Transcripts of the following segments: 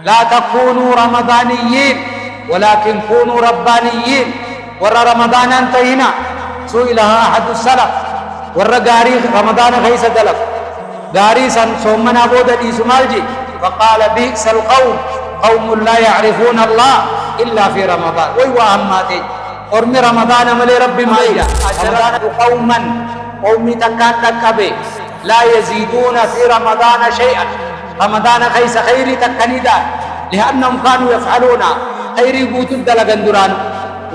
لا تكونوا رمضانيين ولكن كونوا ربانيين. ور رمضان انتهينا سئلها أحد السلف ور غاري رمضان غيث دلف غاري صومنا بودا دي سمالجي فقال بئس القوم قوم لا يعرفون الله إلا في رمضان. وأهماتي أرمي رمضان ملي ربي مايا رمضان قوما قومي تكان تكبي لا يزيدون في رمضان شيئا. رمضان خيس خيري تكنيدا لأنهم كانوا يفعلون خيري بوتن دلغن دران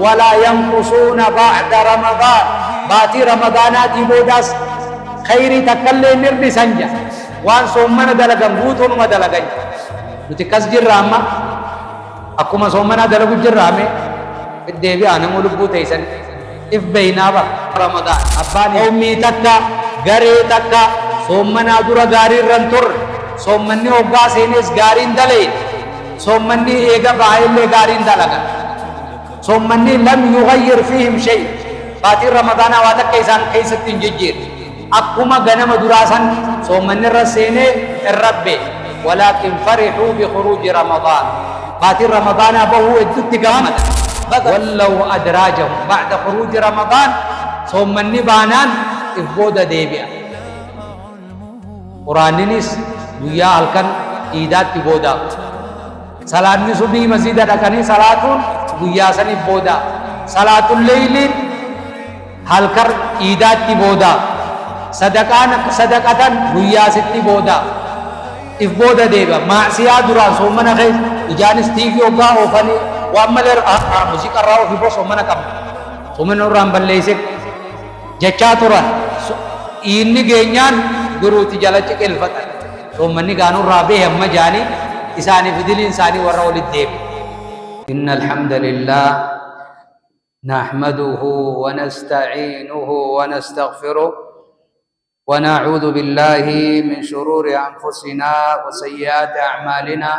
ولا ينقصون بعد رمضان. باتي رمضانات بوداس خيري تكلي نرد سنجا وان صومنا دلغن بوتن ودلغن نتكس جرامة أكما صومنا دلغن جرامة الدبي أنا ملبو تيسن إف بينابا رمضان أباني أمي تكا غري تكا صومنا درا غاري رنتر صومني أوبا سينيس غارين دلين صومني إيغا بايل غارين دلغن صومني لم يغير فيهم شيء. باتي رمضان واتك كيسان كيست تنججير أكما غنم دراسا صومني رسيني الرب ولكن فرحوا بخروج رمضان. باتي رمضان أبوه إدت قامت ولو أدراجهم بعد خروج رمضان صومني بانان إفبود ديبيا قرآنينيس ويا هلكن إيدات تبودا صلاة نسبي مسجد ركني صلاة ويا سني بودا صلاة الليل هلكر إيدات تبودا صدقة ويا ستي بودا إفبود ديبا معصية درا صومنا خير إجانس تيجي وقا وفني وأمل موسيقى راو في بوس ومنا كم صومنا رام بلليسك جچاتورا إني جينيان guru tijala cekil fatan so manni ganu rabe hamma jani isani fidil insani warra walid deb. innal hamdalillah nahmaduhu wa nasta'inuhu wa nastaghfiruh wa na'udzu billahi min shururi anfusina wa sayyiati a'malina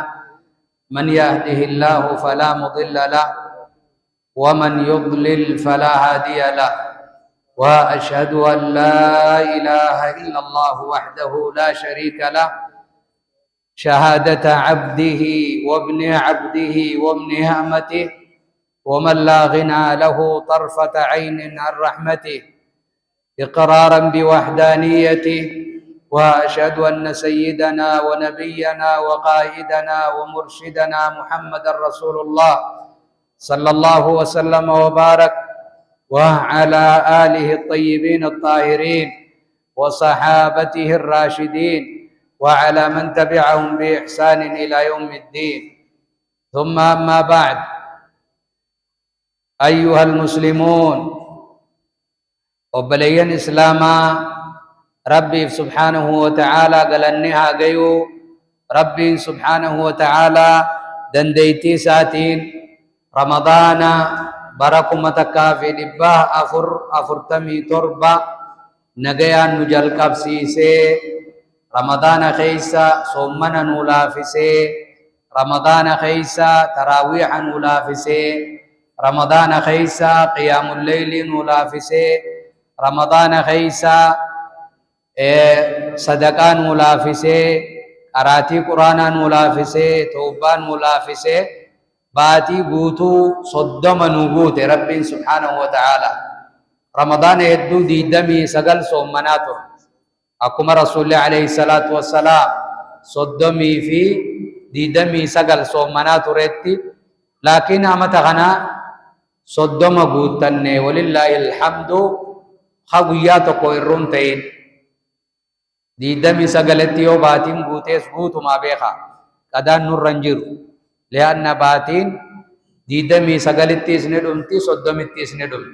man yahdihillahu fala mudilla lahu wa man yudlil fala hadiya lahu. وأشهد أن لا إله إلا الله وحده لا شريك له شهادة عبده وابن عبده وابن أمته ومن لا غنى له طرفة عين عن رحمته إقرارا بوحدانيته. وأشهد أن سيدنا ونبينا وقائدنا ومرشدنا محمد رسول الله صلى الله وسلم وبارك وعلى آله الطيبين الطاهرين وصحابته الراشدين وعلى من تبعهم بإحسان إلى يوم الدين. ثم أما بعد أيها المسلمون وبلين إسلاما ربي سبحانه وتعالى قال أنها قيو ربي سبحانه وتعالى دنديتي ساتين رمضان barakuma takka fi dibbah afurtami torba nagayaan nu jalqabsiise ramadana keessa sommana nu laafise ramadana keessa taraawiiha nu laafise ramadana keessa qiyaamul layli nu laafise ramadana keessa sadaqaa nu laafise qaraatii quraanaa nu laafise tawbaa nu laafise باتي بوتو صدما نوغوت رب سبحانه وتعالى. رمضان يدو دي دمي سقل صومناتو أكما رسول الله عليه الصلاة والسلام صدمي في دي دمي سقل صومناتو ريتي لكن أمتغنا صدما بوتن ولله الحمد خبياتو كويرون تين دي دمي سقلتي وباتين بوتيس بوتو ما بيخا كدان نرنجر لأن باتين ديدمي سقلتيس ندمتي صدمتيس ندم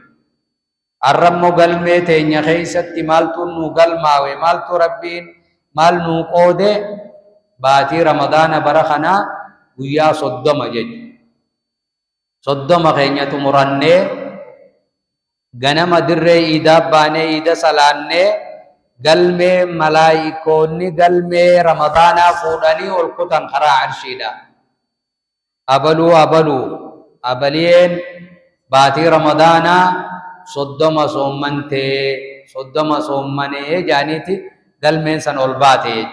الرمو قلمي تينيا خيستي مالتو نو قلماوي مالتو ربين مال نو قودة باتي رمضان برخنا ويا صدم جج صدم خينيا تمرني غنم در إيدا باني إيدا سلاني قلمي ملايكوني قلمي رمضان فوداني والقطن خرا عرشيدا أبلو أبلين باتي رمضانا صدما صومنتي صدما صومني جانيتي قل من سن الباتي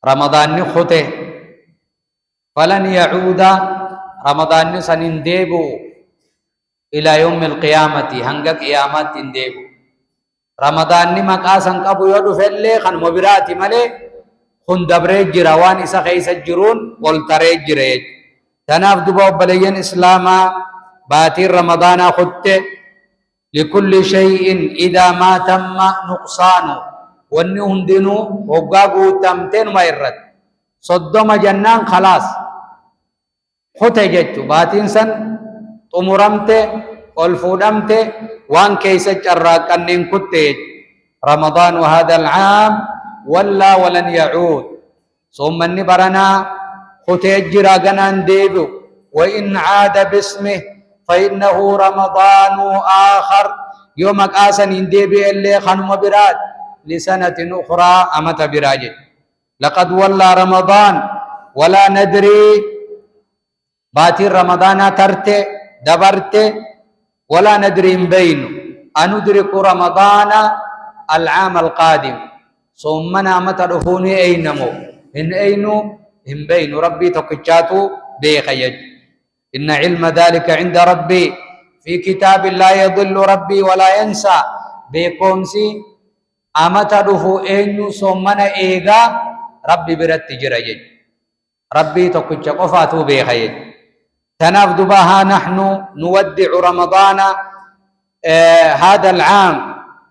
رمضان نخته فلن يعود رمضان سنين ديبو إلى يوم القيامة هنگا قيامات ديبو رمضان مقاسا قبو يدو فلي خن مبراتي ملي خن دبريج جروان إسا خيس الجرون والتريج جريج تناف دبو بلين إسلاما باتي رمضان خدت لكل شيء إذا ما تم نقصانه ونهم دينو وقاقو تمتين ما يرد صدوم جنان خلاص خطه جتو باتين سن تمرمت والفودمت وان كيس جراك أنين كتج رمضان هذا العام ولا ولن يعود ثم النبرنا خطه جراغنان ديبو وإن عاد باسمه فإنه رمضان آخر يومك آسن ديبي اللي خنم براد لسنة أخرى أمت براجل لقد ولى رمضان ولا ندري باتي رمضان ترت دبرت ولا ندري من بين أندرك رمضان العام القادم ثم نامت رفوني أينمو إن أينو إن بين ربي تقجاتو بيخيج إن علم ذلك عند ربي في كتاب لا يضل ربي ولا ينسى بيقومسي أمت رفو أينو ثم إيغا ربي برت جريج ربي تقجا قفاتو بيخيج تنافد بها نحن نودع رمضان هذا العام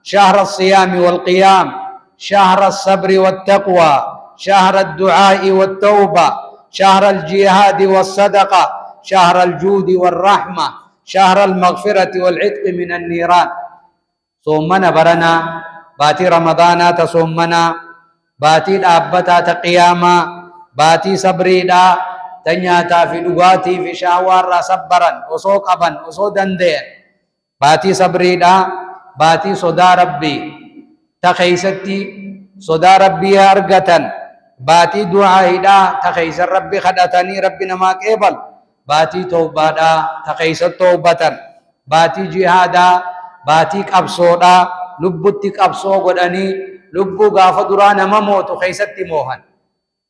شهر الصيام والقيام شهر الصبر والتقوى شهر الدعاء والتوبة شهر الجهاد والصدقة شهر الجود والرحمة شهر المغفرة والعتق من النيران صومنا برنا باتي رمضان تصومنا باتي الأبتا تقياما باتي صبري دا تنياتا في لغاتي في شاوار صبرا وصوك أبن وصو دندين باتي صبري دا باتي صدا ربي تخيستي صدا ربي أرغتا باتي دعاء دا تخيس ربي خدتني ربي نماك إبل باتي توبة دا تخيست توبة باتي جهادا باتي كبسو دا لبتي كبسو قدني لبو غاف درانا مموت خيستي موهن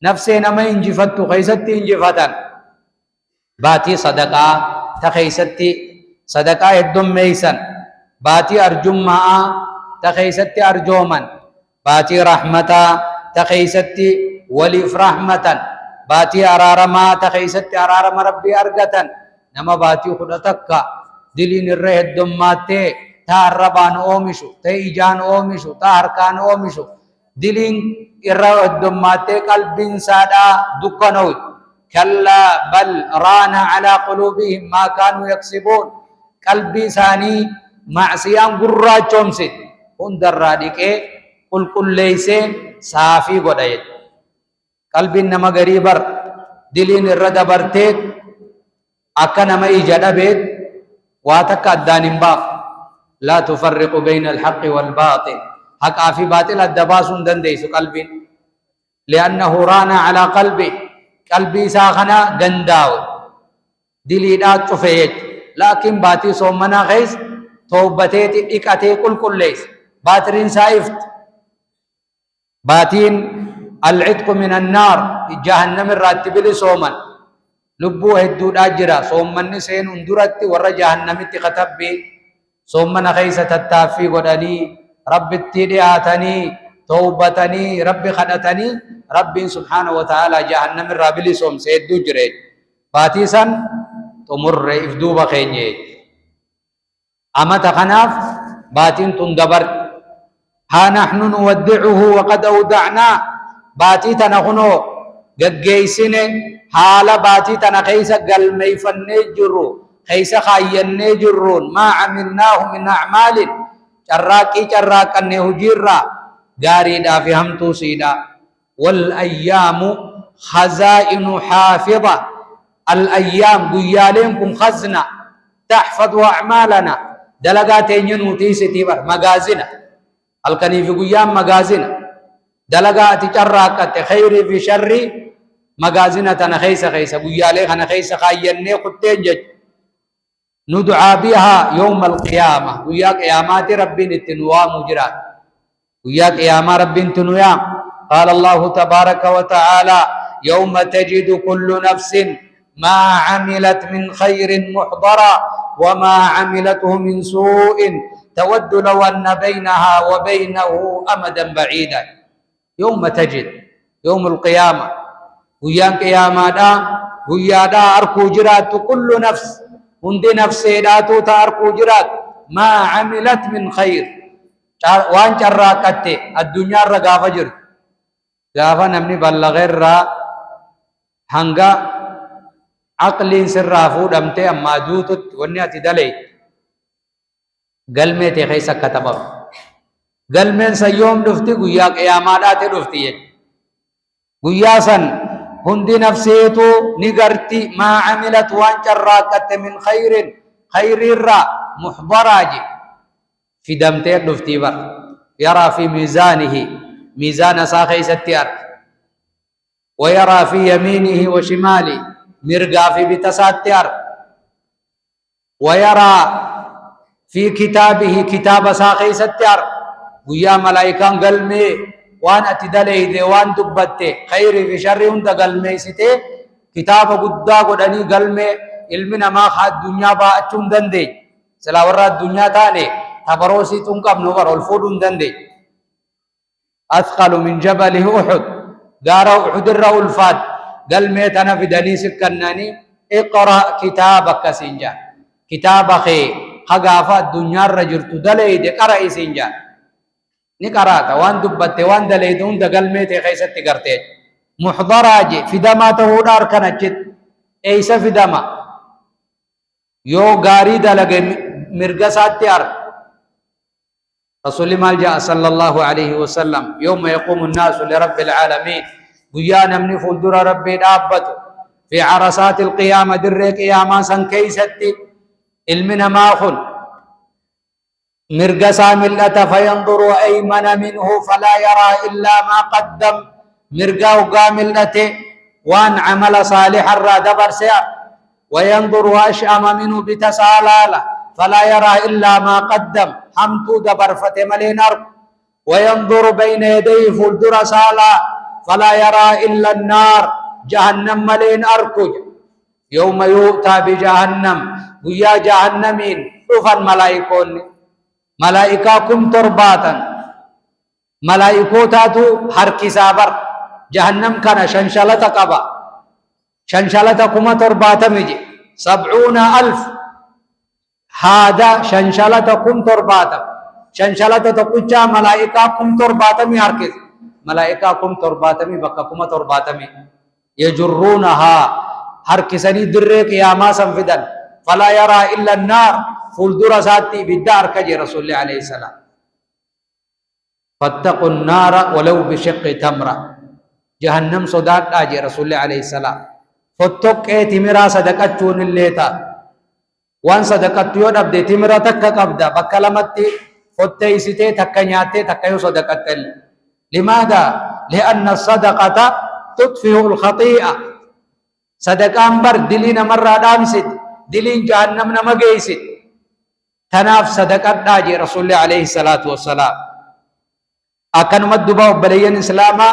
نفسي نما انجفتو خيستي انجفتا باتي صدقاء تخيستي صدقاء الدم ميسن باتي أرجماء تخيستي أرجوما باتي رحمتا تخيستي وليف رحمة باتي أرارما تخيستي أرارما ربي أرغتا نما باتي خدتك دلين الره الدماتي تا الربان أومشو تا إيجان أومشو تا هركان أومشو دلين الره الدماتي قلب سادا دكانوي كلا بل ران على قلوبهم ما كانوا يكسبون قلبي ثاني معصيان قرى چومسد هندر رادك قل ليس صافي قدايت قلبي نما غريبر دلين الرد برتك أكا نما إيجاد بيت واتك الدانم باف لا تفرق بين الحق والباطل حق في باطل الدباس دنديس قلبي لأنه ران على قلبي ساخنا غنداو دلي دات شفيت لكن باتي صومنا غيس توبتي إكاتي كل ليس باترين سايفت باتين العتق من النار جهنم الراتب لي صوما لبو هدود أجرا صومني سين اندرت ور جهنم تختب صومنا غيس تتافي قدني رب اتدعاتني توبتني رب خدتني رب سبحانه وتعالى جهنم الرابلي صوم سيدو جريج باتيسا تمر إفدوبا خيني أما تخناف باتين تندبرت ها نحن نودعه وقد أودعنا باتي تنخنو قجيسين حال باتي تنخيس قلمي فنجرو خيس خاين نجرون ما عملناه من أعمال شراكي النهجيرا غاري دا في همتو سيدا والأيام خزائن حافظة الأيام قيالينكم خزنة تحفظ أعمالنا دلقاتين ينوتي ستيبر مغازنة الكنيف قيام مغازنة دلقات جراكت خير في شر مغازنة خيس قيالي خنا خيس خايني قتين جج ندعى بها يوم القيامة ويا قيامات ربي نتنوى مجرات ويا قيامة ربي نتنوى قال الله تبارك وتعالى يوم تجد كل نفس ما عملت من خير محضرا وما عملته من سوء تود لو أن بينها وبينه أمدا بعيدا يوم تجد يوم القيامة ويان قيامة دا ويا دا أركو جرات كل نفس هندي نفسي داتو تأركو جرات ما عملت من خير وان شراكت الدنيا رقا فجر غافا نمني بلغ الرا هنگا عقل سرافو دمته اما دوتت وني اتدلي قلمي تي خيسا كتبا قلمين سيوم دفتي قويا قيامات دفتي قويا سن هندي نفسيتو نغرتي ما عملت وان شراكت من خير خير الرا محضراج في دمته دفتي بر يرى في ميزانه ميزان ساخي ستيار ويرى في يمينه وشماله مرقا في بتساتيار ويرى في كتابه كتاب ساخي ستيار ويا ملائكان قلمي وان اتدلي دي وان دبته خير في شر هند قلمي ستي كتاب قدا قدني قلمي علمنا ما خاد دنيا با اچون دندي سلا ورا الدنيا تاني تبروسي تنقب نور الفودون دندي أثقل من جبل أحد قاروا أحد الرول فاد قال ميتنا في دنيس الكناني اقرأ كتابك سنجا كتاب خي خقافة الدنيا الرجل تدليد قرأي سنجا نقرأت وان دبت وان دليدون دقل ميتي خيست تقرتين محضراج في دما تهودار كنجد ايس في دما يو غاري دلق مرقسات تيار رسول الله جاء صلى الله عليه وسلم يوم يقوم الناس لرب العالمين ويانا من فلدر ربي دابته في عرصات القيامة درك قياما سن كيستي المنا ماخن مرقسا ملة فينظر أيمن منه فلا يرى إلا ما قدم مرقا وقاملته وان عمل صالحا را دبر سيا وينظر أشأم منه بتسالاله فلا يرى إلا ما قدم حمتو دبر فتملين أرق وينظر بين يديه فلدر سالا فلا يرى إلا النار جهنم ملين أركج يوم يؤتى بجهنم ويا جهنمين رفا ملائكون ملائكاكم ترباتا ملائكوتاتو حركي سابر جهنم كان شنشلة قبا شنشلة كما ترباتا مجي 70,000 هذا شنشلتكم ترباتا شنشلت تقوچا ملائكاكم ترباتمي هركز ملائكاكم ترباتمي بككم ترباتمي يجرونها هركسني درك يا ما سنفدن فلا يرى إلا النار فلدر ساتي بالدار كجي رسول الله عليه السلام فاتقوا النار ولو بشق تمرة جهنم صدات آجي رسول الله عليه السلام فتق اعتمرا صدقتون الليتا وان صدقت يود ابدي تمرا تك قبدا بكلمتي فتيسته تك نياته تك يو صدقت لماذا لان الصدقه تطفئ الخطيئه صدقان بر دلين مره دامسد دلين جهنم نمغيسد تناف صدقت داجي رسول الله عليه الصلاه والسلام اكن مدبا بلين اسلاما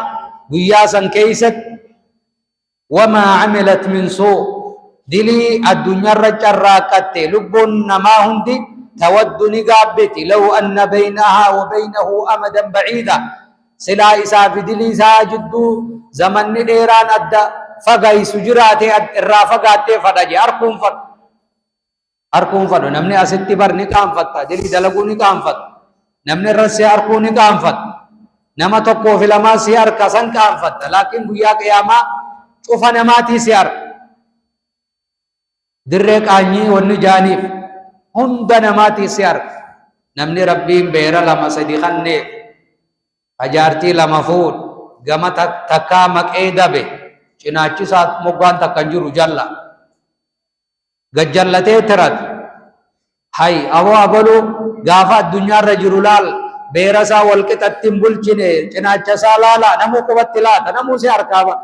ويا سن كيست وما عملت من سوء دلي الدنيا رجراكت لبون ما هندي تود نقابتي لو أن بينها وبينه أمدا بعيدا سلا إسا في دلي ساجدو زمن نديران أدى فقاي سجراتي الرافقاتي فدجي أركون فد نمني أستي بر نقام فتا دلي دلقو نقام فت نمني رسي أركو نقام فت نما تقو في لما سيار كسن قام فت لكن بيا قياما شوف نماتي سيار درك أني ونجانيف هند نماتي سيار نمني ربي بيرا لما صديقني أجارتي لما فود قام تكامك إيدابه چناچي سات مقوان تكنجر جلا گجلته ترات هاي أبو أبلو غافا الدنيا رجلال بيرسا والكتتم بلچنه چناچا سالالا نمو قوتلات نمو سيار كابا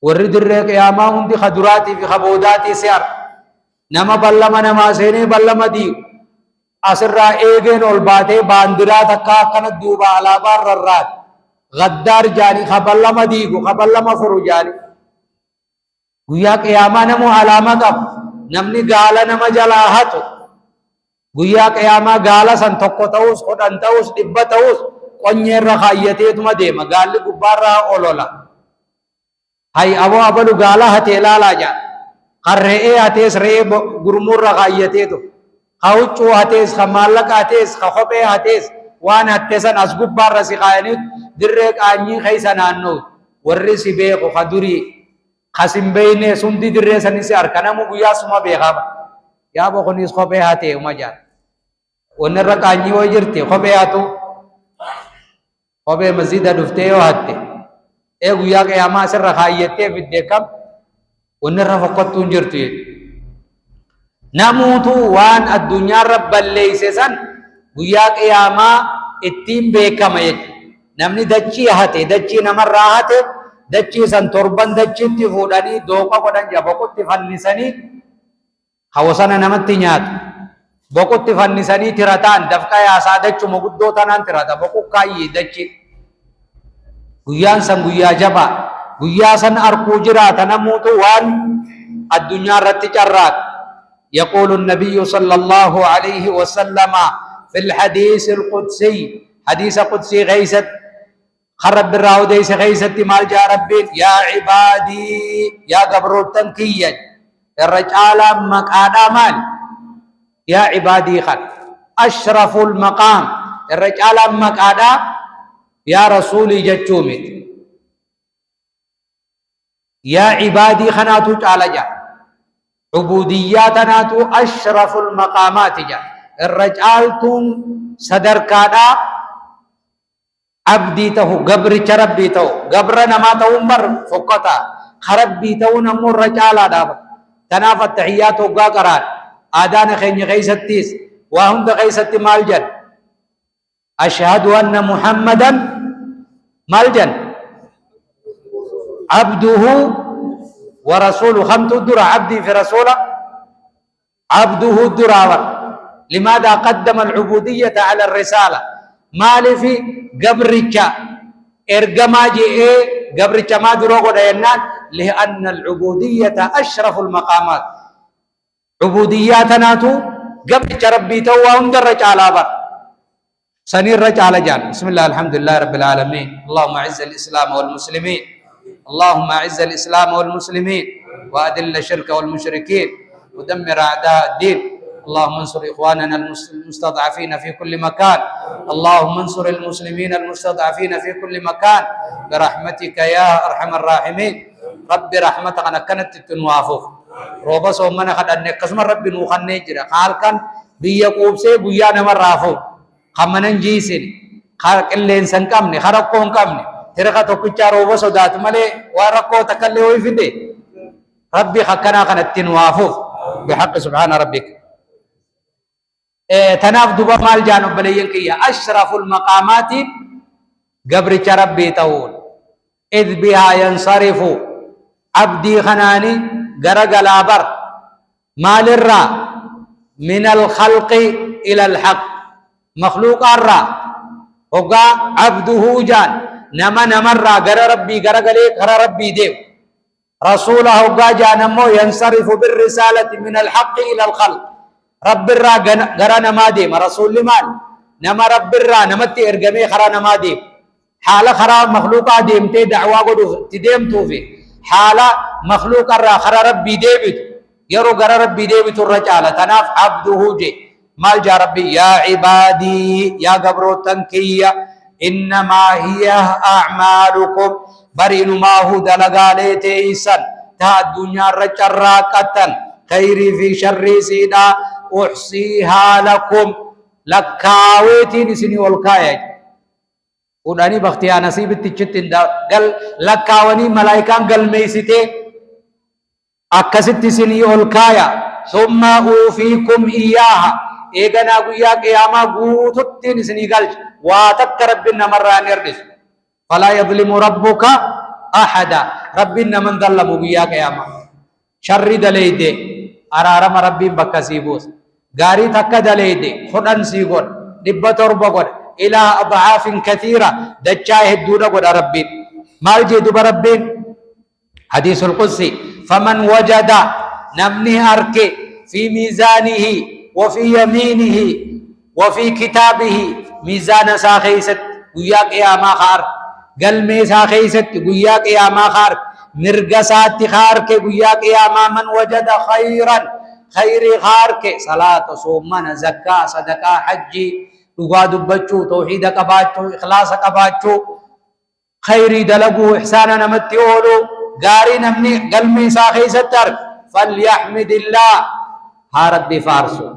ورد الرق يا ما هندي خدراتي في خبوداتي سيار نما بلما نما سيني بلما دي أسرع إيغين والباتي باندرا تكا كانت دوبا على بار الرات غدار جاني خبلا مديقو خبلا مفرو جاني قويا قياما نمو علامة قب نمني قالا نما جلاهاتو قويا قياما قالا سن توقو تاوس خدان تاوس إبا تاوس قنير رخايته تما ديما قال لي قبار رها أولولا هاي أبو أبلو قالا هتيلا لا جان قرئي هتيس رئي قرمور رخايته تو خوچو هتيس خمالك هتيس خخبه هتيس وان هتيسن أسقب بار رسي خاينيت درق آني خيسان آنو ورسي بيقو خدوري خسم بيني سندي دري سنسي أركنا مو بيا سما بيخاب يا بو خنيس خبه هاتي ومجان ونرق آني وجرتي خبه هاتو خبه مزيد دفته وهاتي اے گویا کہ اما سر رخایتے في الدکم ونرى فقط تنجرتي نموت وان الدنيا رب الليسسن گویا کہ اما اتیم بیکم یج نمنی دچی ہتے دچی نمر راہتے دچی سن تربن دچی تی فودانی دوقا قدن جا بقوت فنسانی حوصنا نمتی نیات بقوت فنسانی تراتان دفقا یا سادچو مگدو تنان تراتا بقوت کائی دچی گویان سن گویا جبا گویا سن ارکو جرات نموت وان الدنيا رتجرات يقول النبي صلى الله عليه وسلم في الحديث القدسي حديث قدسي غيثت خرب بالراو ديس غيثت مال جا ربين يا عبادي يا قبر التنكية الرجال مقادا مال يا عبادي خل أشرف المقام الرجال مقادا يا رسولي جتشومت يا عبادي خناتو تعالى جا عبودياتناتو أشرف المقامات جا الرجال تون صدر كادا عبدي تهو قبر ربي تهو قبر نما تهو مر فقطا خربي تهو نمو الرجال دابا تناف التحيات وقا قرار آدان خيني غيستيس وهم دا غيست مالجن أشهد أن محمدا مالجن عبده ورسوله خمت الدرع عبدي في رسوله عبده الدرع لماذا قدم العبودية على الرسالة مالي في قبرك ارقما جي قبرك ما دروغو دينان لأن العبودية أشرف المقامات عبودياتنا تو قبرك ربي توهم درج على بر سنير رج على جان بسم الله الحمد لله رب العالمين اللهم أعز الإسلام والمسلمين اللهم أعز الإسلام والمسلمين وأذل الشرك والمشركين ودمر أعداء الدين اللهم انصر إخواننا المستضعفين في كل مكان اللهم انصر المسلمين المستضعفين في كل مكان برحمتك يا أرحم الراحمين رب رحمتك أنا كانت تنوافق روبا سومنا قد أنك قسم رب نوخن نجرة قال كان بيقوب سي بيا نمر رافو خمنا جيسين خارق اللي إنسان كامني خارقون كامني ترقى تكتشا روبا سودات ملي ورقو تكالي ويفدي ربي خكنا كانت تنوافق بحق سبحان ربك تناف دوبا مال جانب بليين كيا أشرف المقامات قبر ربي تقول إذ بها ينصرف عبدي خناني قرق الابر مال الرا من الخلق إلى الحق مخلوق الرا وقا عبده جان نما نمر قر ربي قرق ليك قر ربي ديو رسوله وقا جانمو ينصرف بالرسالة من الحق إلى الخلق رب الرا غرا نما ديم رسول لمال نما رب الرا نمتي ارغمي خرا نما ديم حال خرا مخلوق ديم تي دعوا غدو تديم توفي حال مخلوق الرا خرا ربي ديبت يرو غرا ربي ديبت الرجال تناف عبده جي مال جا ربي يا عبادي يا قبرو تنكية إنما هي أعمالكم برين ما هو دلقاليتي إيسان تا الدنيا رجراكة خيري في شر سيدا أحصيها لكم لكاويتين سني والكايج وداني بختيا نصيب التجتين دا قال لكاوني ملايكان قال ميسيتي أكست سني والكايا ثم أوفيكم إياها إيغانا قويا قياما قوتتين سني قال واتك ربنا مرة نردس فلا يظلم ربك أحدا ربنا من ظلم قويا قياما شر دليدي أرارم ربي بكا سيبوس غاري تكا دليدي خدن سيغون دبا تربا غون إلى أضعاف كثيرة دجاه الدولة قد ربين ما يجد بربين حديث القدسي فمن وجد نمني أركي في ميزانه وفي يمينه وفي كتابه ميزان ساخيست وياك يا ما خار قلمي ساخيست وياك يا ما خار مرقسات خارك وياك يا ما من وجد خيرا خير خارك صلاة صومنا زكاة صدقة حجي دعاء دبچو توحيد قباچو اخلاص قباچو خيري دلقو احسانا نمتي اولو غاري نمني قلمي ساخيست فليحمد الله هارب فارسو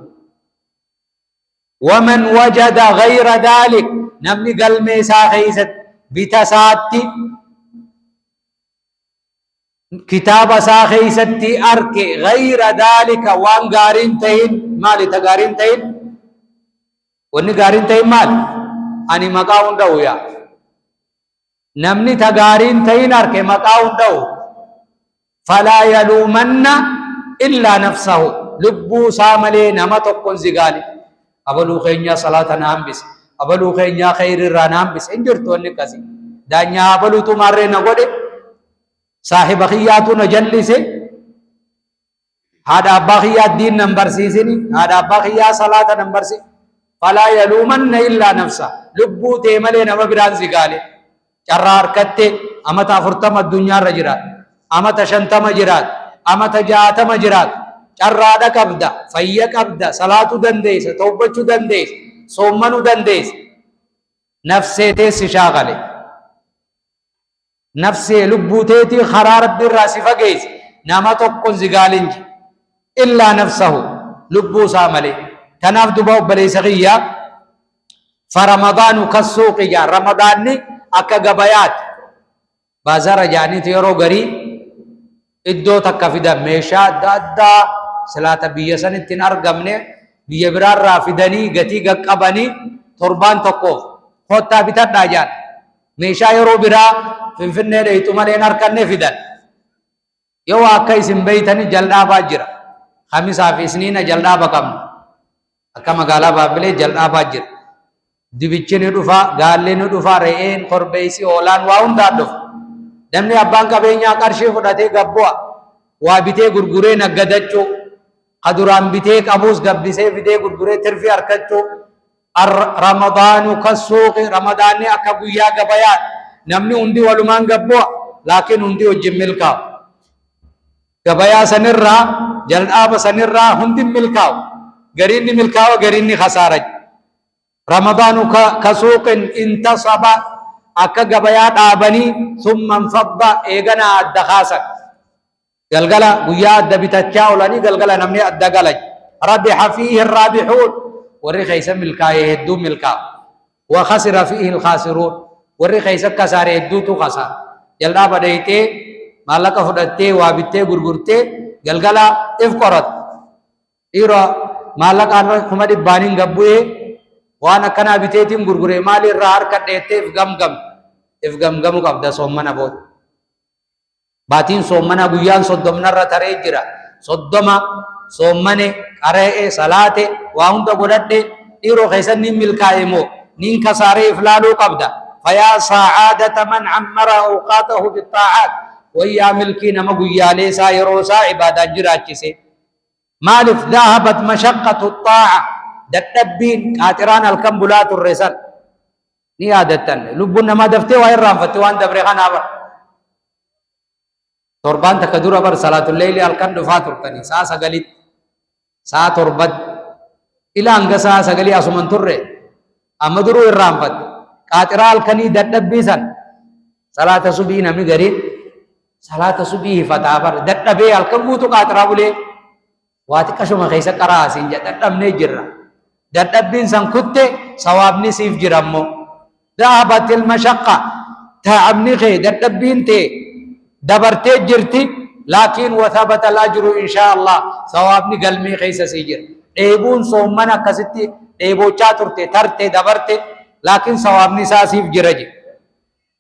ومن وجد غير ذلك نمني قلمي ساخيست بتساتي كتاب ساخيستي أركي غير ذلك وان غارين تهين مالي تغارين تهين وني غارين تهين مال أني مقاون دو يا نمني تغارين تهين أركي مقاون دو فلا يلومن إلا نفسه لبو ساملي نمتقن زغالي أبلو خينيا صلاة نامبس أبلو خينيا خير الرانامبس انجرتو نكسي دانيا أبلو تماري نغودي صاحب خياتو نجلسي هذا أبا خيات دين نمبر سيسيني هذا أبا خيات صلاة نمبر سي فلا يلومن إلا نفسه لبو تيملي نمبران زغالي چرار كتة أمتا فرطم الدنيا رجرات أمتا شنتم جرات أمتا جاتم جرات چرار كبدا فيا كبدا صلاة دنديس توبچو دنديس صومنو دنديس نفسي تيس شاغلي نفسي لبوتيتي خرارت بالراس فقيس ناما تقن زغالنج إلا نفسه لبو ساملي تناف دبو بلي سغيا فرمضان كالسوق جا رمضان أكا قبايات بازار جاني تيرو غري إدو تكفدا ميشا دادا صلاة بيسان اتنار غمني بيبرار رافدني غتي قباني تربان تقوف خوتا بيتر داجان ميشا يرو برا فنفنه ديتو مالين أركنه فدان يو آكا اسم بيتاني جلدا باجر خميس آفيسنين جلدا بكم أكا مقالا بابلي جلدا باجر دبيچه ندوفا غالي ندوفا رئين قربيسي اولان واون دادوف دمني أبان كبينيا كارشي فداته غبوا وابته گرگره نگدچو قدران بته قبوس گبسه بته گرگره ترفي أركچو رمضان كالسوق رمضان أكا گويا گبيات نمني undi waluman gabbo lakin undi wajjin milkaw gabaya sanirra jal'aba sanirra hundi milkaw garinni milkaw garinni khasaraj ramadanu kasuqin intasaba akka gabaya dabani thumma fadda egana addakhasak galgala guya adda bitachaa olani galgala namni adda galaj rabiha fihi arrabihun warri khaysa milkaye heddu milkaw wa khasira fihi alkhasirun warri khaysa kasare heddutu khasar jalda badayte malaka fudatte wabitte gurgurte galgala if qorat ira malaka an khumadi banin gabbuye wana kana bitetin gurgure mali rahar kadete if gamgam qabda sommana bot batin sommana guyan soddomna ra tare jira soddoma sommane qarae salate wa hunda godadde iro khaysa nim milkaemo nin kasare iflalu qabda فيا سعادة من عمر أوقاته بالطاعات ويا ملكين مقويا ليسا يروسا عبادة جراتشسي مالف ذهبت مشقة الطاعة دتبين كاتران الكمبلات الرسال نيادة لبنا ما دفتي وإرام فتوان دبريخان أبر تربان تكدور أبر صلاة الليل الكن دفاتر تني ساسا قلت سا تربت إلى أنك ساسا قلي أسمان ترى أمدرو إرام فت قاترال كني ددبيسن صلاه صبح نمي غري صلاه صبح فتابر ددبي الكبوت قاترا بولي واتي كشما خيسا قراسين ددبني جرا ددبين سن كنت ثوابني سيف جرمو ذهبت المشقه تعبني خي ددبين تي دبرتي جرتي لكن وثبت الاجر ان شاء الله ثوابني قلمي خيسا سيجر ايبون صومنا كستي ايبو چاترتي ترتي دبرتي لكن ثواب نساسيف جرجي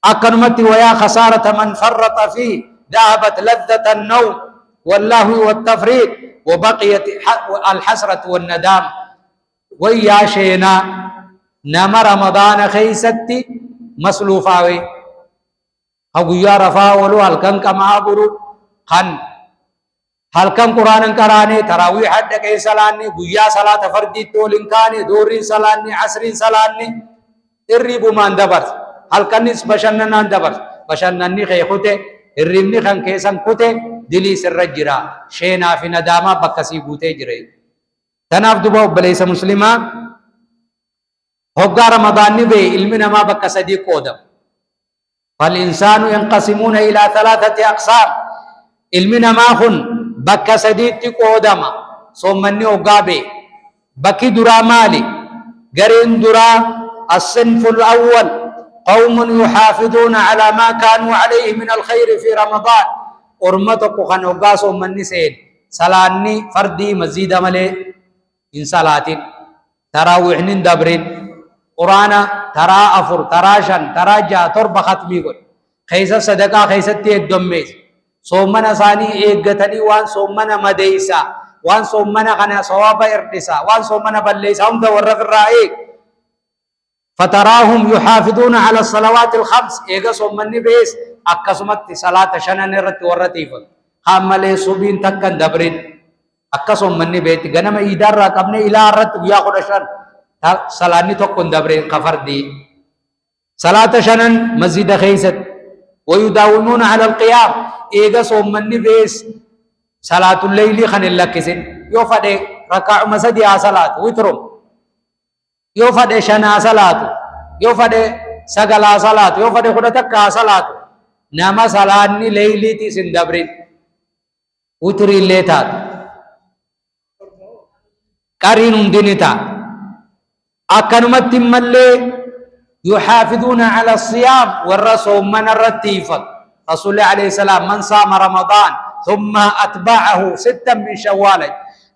أكنمت ويا خسارة من فرط فيه ذهبت لذة النوم واللهو والتفريط وبقيت الحسرة والندام ويا شينا نما رمضان خيستي مسلوفاوي أبو يا رفا ولو هلكن كما برو خن هلكن قرآن قراني تراويح حد كي سلاني بويا صلاة فردي تولين كاني دورين سلاني عصرين سلاني الريبو مان دبر هلكن نس بشنن دبر بشنن خي خوته الرمني خن كيسن خوته دلي سر جرا شينا في ندامة بكسي بوته جري تناف دبو بليس مسلمان هوغا رمضان نبي علمنا ما بكسدي قودم فالإنسان ينقسمون إلى ثلاثة أقسام علمنا ما خن بكسدي قودم صومني وقابي بكي درا مالي قرين درا الصنف الأول قوم يحافظون على ما كانوا عليه من الخير في رمضان أرمتك خنوقا صومني سيد سلاني فردي مزيد ملي إن صلاتين تراويحن دبرين قرآن ترى أفر ترى شن ترى جا تربة ختمي قل خيسة صدقاء خيسة تيدميز صومنا ثاني إيقتني وان صومنا مديسا وان صومنا غنا صواب إردسا وان صومنا بليسا هم دورق الرائق فتراهم يحافظون على الصلوات الخمس إيقا صومني بيس أكسمت صلاة شنن رت ورتيف خامل صوبين تكن دبرين أكسم مني بيت غنم إدار رقمنا إلى رت وياخد شن سلاني تكون دبرين كفر دي صلاة شنن مسجد خيست ويداومون على القيام إيجا صوم مني بيس صلاة الليل خن الله كسن يوفد ركع مسجد يا صلاة ويترم يوفد شنا صلاة يوفد سجلا صلاة يوفد خدتك صلاة نما صلاني ليلي تسن دبرين وتري الليتات قرين دينتا أكنمت ملي يحافظون على الصيام والرسول من الرتيفة رسول الله عليه السلام من صام رمضان ثم أتبعه 6 من شوال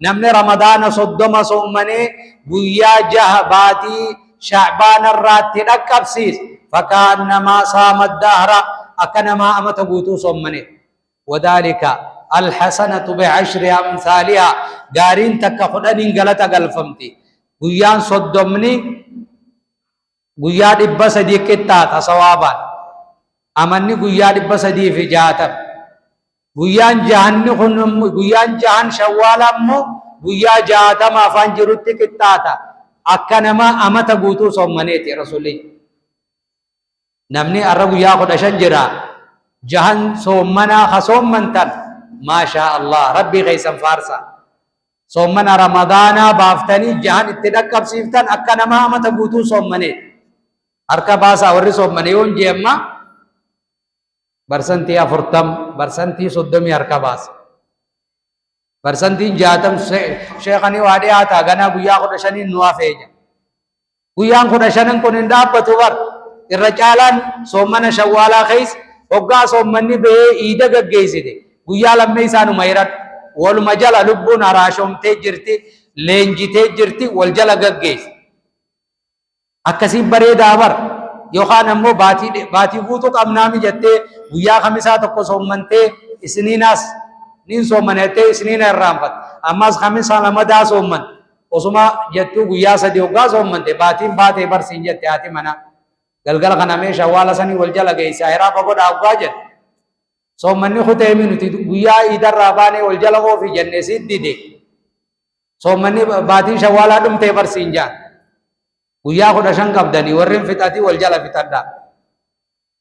نمني رمضان صدما صومني بويا جهباتي شعبان الرات تنكبسيس فكأنما صام الدهر أكنما أمت بوتو صومني وذلك الحسنة بعشر أمثالها قارين تكخدنين غلطة قلفمتي بويان صدمني بويا دبا سدي كتاتا صوابا أمني بويا دبا سدي في جاتب بويان جهن خنم بويان جهن شوالا مو بويا جاتا ما فانجرت كتاتا أكنما أمت بوتو صومنيتي رسولي نمني أرى بويا خد شنجرا جهن صومنا خصوم منتن ما شاء الله ربي غيسا فارسا صومنا رمضان بافتني جهان اتدقب سيفتن أكنا ما متبوتو صومني أركا باسا وري صومنيون جيما برسنتي أفرتم برسنتي صدمي أركا باس برسنتي جاتم شيخاني وادي آتا غنا بيا خدشاني نوافيجا بيا خدشانن كونن دابتو ور الرجالان صومنا شوالا خيس وقا صومني بي إيدا غغيسي دي بيا لما يسانو ميرات والمجال لبون أراشوم تجرتي لينجي تجرتي والجل غغيس أكسي بري دابر يوخان أمو باتي بوتو قمنامي جتة ويا خمسة تقو صومنتي إسنيناس نين صومنتي إسنين الرامفت أماس خمسة لما دا صومن وسما جتو ويا سديوغا صومنتي باتي برسين جتة آتي منا گلگل خنامي شوالا سني والجل غيس آيرا بقو داوغا جت صومني خطه منتي ويا إدار راباني والجل غو في جنة سيد دي صومني باتي شوالا دم تي برسين جان ويا خد شنقب دني ورين فتاتي والجلا فتادا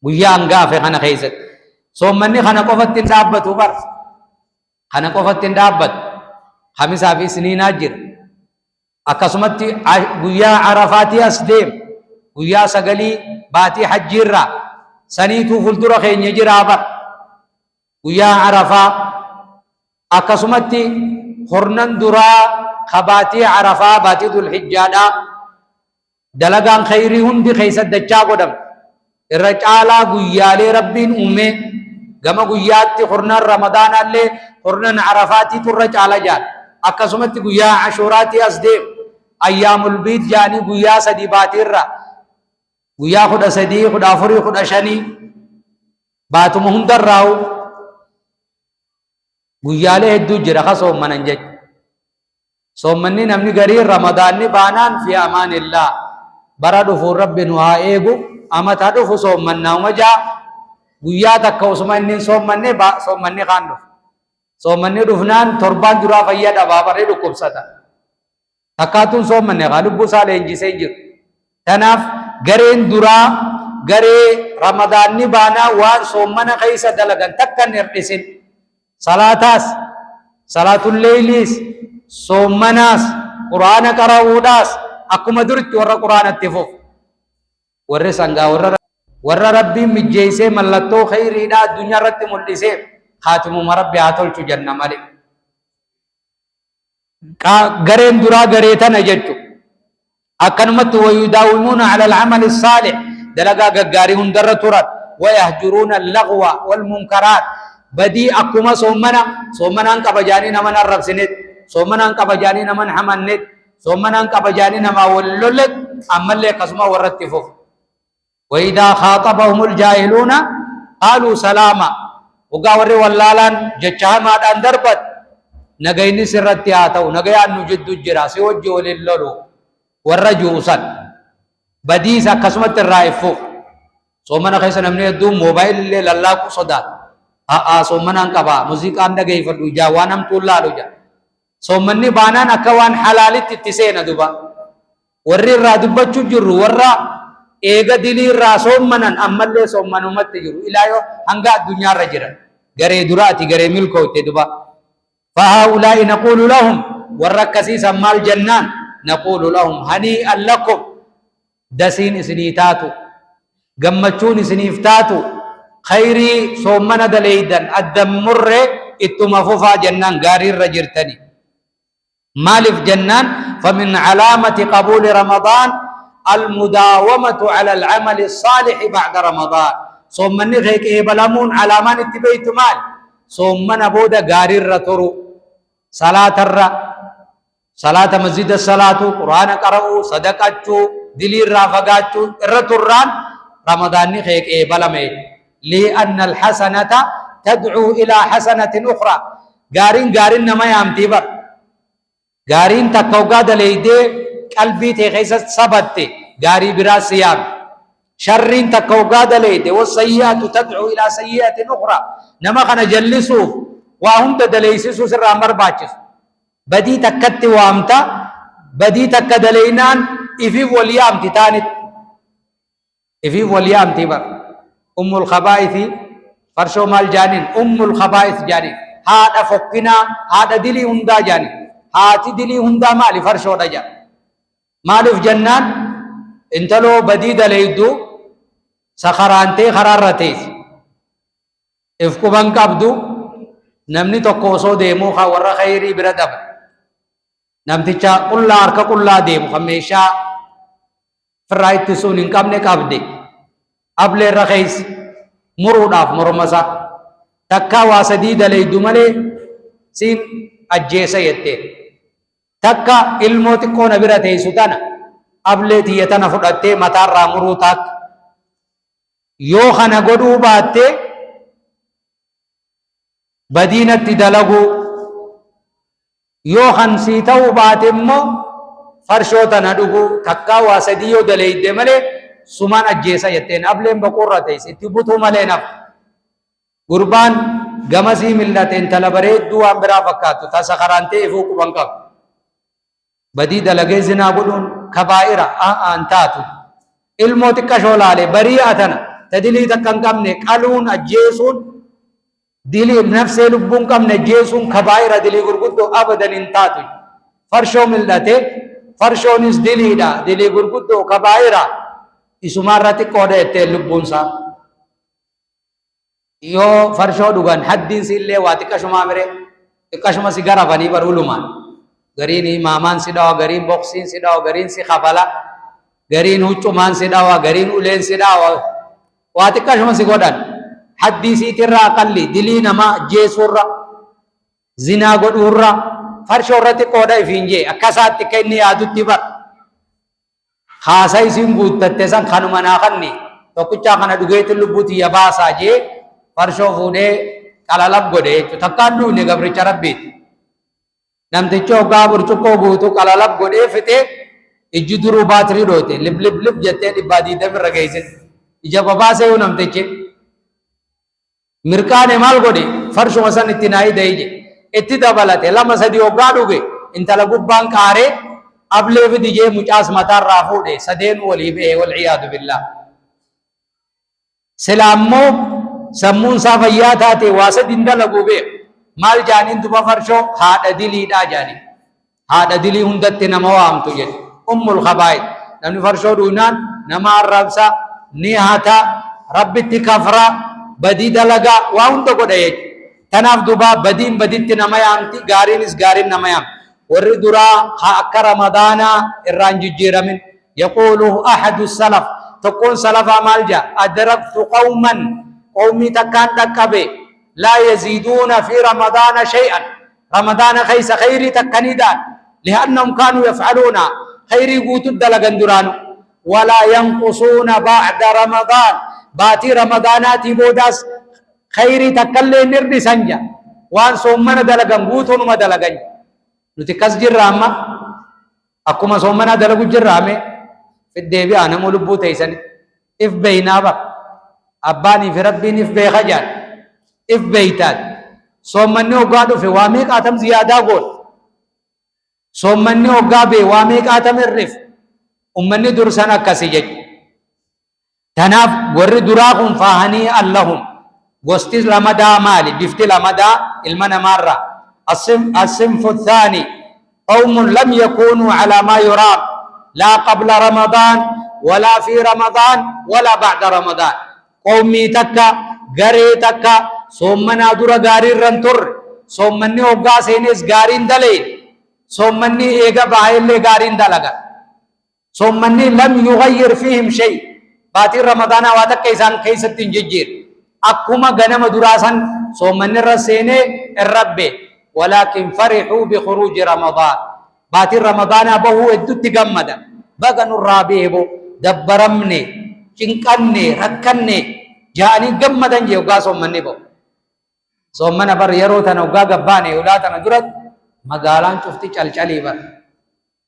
ويا انغاف خنا خيست صومني خنا قفت دابت وبر خنا قفت دابت خمسة في سنين اجر اكسمتي ويا عرفاتي اسديم ويا سغلي باتي حجيرا سنيتو فلتر خين يجرابر ويا عرفا اكسمتي خرنن درا خباتي عرفا باتي ذو الحجادا دلغان خيري هندي خيسد دچا قدم الرجالا غيالي ربين امه غما غياتي خرنا رمضان اللي خرنا عرفاتي ترجالا جان اكسمت غيا عاشوراتي اسدي ايام البيت جاني غيا سدي باتيرا غيا خد سدي خد افري خد شني باتو مهندر راو غيالي هدو جرخ صومنن نمني غري رمضان ني بانان في امان الله برادو فور رب نوها إيغو أما تادو فصوم من نومجا وياتا كوسما إنين صوم مني با صوم مني خاندو صوم مني رفنان تربان درا فيادا بابا ريدو كبساتا تكاتون صوم مني غالب بسالة إنجي سيجر تناف غرين درا غري رمضان نبانا وان صوم منا خيسا دلغن تكا نرقسين صلاتاس صلاة الليليس صوم مناس قرآن قراوداس أكما درت ورى قرآن التفوف ورى سنغا ورى ربي مجيسي ملتو خيري دا الدنيا رت ملسي خاتم مربي آتول چو جنة مالي غرين درا غريتا نججو أكنمت ويداومون على العمل الصالح دلقا غغاري هندر ترات ويهجرون اللغو والمنكرات بدي أكما صومنا انك بجاني نمن الرب سنت صومنا انك بجاني نمن حمنت صومنا انك بجاني نما وللت أما اللي قسما ورتفوف وإذا خاطبهم الجاهلون قالوا سلاما وقاور واللالان جچها ما دان دربت نغيني سرت ياتو نغيان نجد الجراس وجه للولو والرجوسا بديسا قسمت الرائفو صومنا خيسا نمني دوم موبايل اللي للاكو صدات صومنا انقبا موسيقى اندغي فدو جاوانم تولالو جا صومني بانان اكوان حلالي تتسين دوبا ورّي را دبچو جرو ورّا ايغا دلي را صومنن امالي صومنو مت جرو الهيو هنگا دنيا رجرا غري دراتي غري ملكو تدوبا فهؤلاء نقول لهم ورّكسي سمال جنان نقول لهم هنيئا لكم دسين سنيتاتو غمچون سنيفتاتو خيري صومنا دليدن الدمر اتمفوفا جنان غاري رجرتني مالف جنان فمن علامة قبول رمضان المداومة على العمل الصالح بعد رمضان صومني غيك بلامون علامان اتبيت مال صومنا بودا غاري رترو صلاة صلاة مسجد الصلاة قرآن قرأو صدقاتو دلي رافقاتو الرتران رمضان غيك بلامي لأن الحسنة تدعو إلى حسنة أخرى غارين نما يامتي بر غارين تكوغا دليدي قلبي تخيسة سبتي غاري برا سيام شرين تكوغا دليدي والسيئات تدعو إلى سيئة أخرى نما خنا جلسوا وهم تدليسسوا سر أمر باچس بدي تكت وامتا بدي تك دلينان إفي وليام تانت إفي وليام تبر أم الخبائث فرشو مال جانين أم الخبائث جانين هذا فكنا هذا دلي هندا جانين هاتي دلي هندا مالي فرشو رجا مالف جنان انتلو بديد ليدو سخرانتي خرارتيس افكو بانك عبدو نمني تقوصو ديمو خور خيري بردب نمتي چا قلا اركا قلا ديمو خميشا فرايت سون انكم نكابدي أبلي رخيس مروداف مرمسا تكا واسدي دليدو ملي سين أجيسا يتين تكا علمو تكو نبرا تيسو تانا أبلي تيتنا فدأتي مطار رامرو تاك يو خنا قدو باتي بدينة تدلغو يو خن سيتاو باتي مو فرشو تندوغو تكا واسديو دليد ملي سمان أجيسا يتين أبلين بقرة تيس اتبوتو ملينا قربان غمسي ملتين تلبريد دوان برا فكاتو تسخرانتي فوق بانكاب بدي دلغي زنا قدون كبائرة انتاتو علمو تكشولالي بريئتنا تدلي تكن كمني قالون أجيسون دلي نفس لبون كمني جيسون كبائرة دلي قرقودو أبدا انتاتو فرشو ملتين فرشو نس دلي دا دلي قرقودو كبائرة isumarratti qooda ettee lubbuunsaa yoo farshoo dhugan haddiinsi illee waa xiqqashumaa mire xiqqashuma si garafanii barulumaan gariin maamaan si dhawa gariin boksiin si dhawa gariin si kafala gariin huccumaan si dhawa gariin uleen si dhawa waa xiqqashuma si godhan haddii siitirraa aqalli dilii namaa jeesuurra zinaa godhuurra farshoo irratti qooda ifiin jee akkasaatti akka inni yaadutti bar خاصة يسون قوت تتسان خانو مناخني توكچا خنا دغيت لبوتي يباسا جي فرشو فودي كالالب غدي تكادو ني غبر چربيت نمتي چوغا برچو کو بوتو كالالب غدي فته ijjiduru baatirii dhoote lib lib lib jettee dhibbaa diidami irra geessin ija babaasee yoo namtichi mirkaane maal godhe farshuma san itti naayida ije itti dabalate lama sadi hoggaa dhuge intala gubbaan qaaree ablee fidi jee mucaas mataarraa fuudhe sadeen walii ba'e wal ciyaadu billah sila ammoo sammuun isaa fayyaa taate waa sadin dalaguu bee maal jaaniin duba farshoo haadha diliidhaa jaaniin haadha dilii hundatti nama waamtu jedhe ummul khabaa'id namni farshoo dhuunaan nama arrabsa ni hata rabbitti kafra badii dalagaa waa hunda godha jechuudha tanaaf duba badiin baditti nama yaamti gaariinis gaariin nama yaamti warri duraa haa akka ramadaanaa irraan jijjiiramin yaquulu ahadu salaf تكون سلفا مالجا أدركت قوما قومي تكان تكبي لا يزيدون في رمضان شيئا رمضان خيس خيري تكنيدان لأنهم كانوا يفعلون خيري قوت الدلقن درانو ولا ينقصون بعد رمضان باتي رمضانات بوداس خيري تكلي نرد سنجا وان صومنا دلقن قوتون ما دلقن نتكس جرامة أكما صومنا دلقن جرامة في الدبي أنا مولبو تيسن إف بينابا أباني في ربي إف بيخجان إف بيتان صومني وقادو في واميك آتم زيادة قول صومني وقابي واميك آتم الرف أمني درسانا كسيجج تناف ور دراغم فاهني اللهم قستيز لمدى مالي بفتي لمدى المنا مرة الصنف الثاني قوم لم يكونوا على ما يرام لا قبل رمضان ولا في رمضان ولا بعد رمضان قومي تكا غري تكا صومنا دورا غاري رنتر صومني اوغا سينس غارين دلين صومني ايغا بايل غارين دلغا صومني لم يغير فيهم شيء باتي رمضان واتك كيسان كيستين ججير اكما غنم دراسن صومني رسينه الرب ولكن فرحوا بخروج رمضان باتي رمضان ابو ادت غمدا بغن الرابيبو دبرمني چنقني ركني جاني غمدن جوغا صومني بو صومنا بر يرو تنوغا غباني اولاتنا درت مغالان چفتي چلچلي بر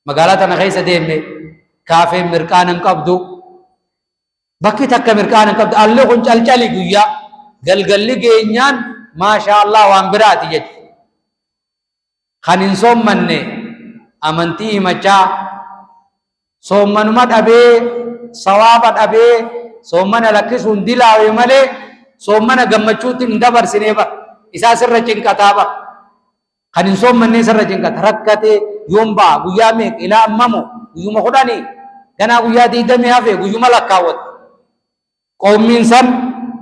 مغالاتنا خيس ديمني كافي مركان قبدو بكي تك مركان قبد الله كن چلچلي گيا گلگلي گينيان ما شاء الله وان براتي جت خنين صومني amantii himachaa soommanuma dhabee sawaaba dhabee soommana lakkisuun dilaawe malee soommana gammachuutti hin dabarsinee ba isaa sirra cinqataa ba kan hin soommannee sirra cinqata rakkatee yoom ba'a guyyaa meeqa ilaa ammamoo guyyuma kudhanii ganaa guyyaa 20 hafe guyyuma lakkaawwata qawmiin san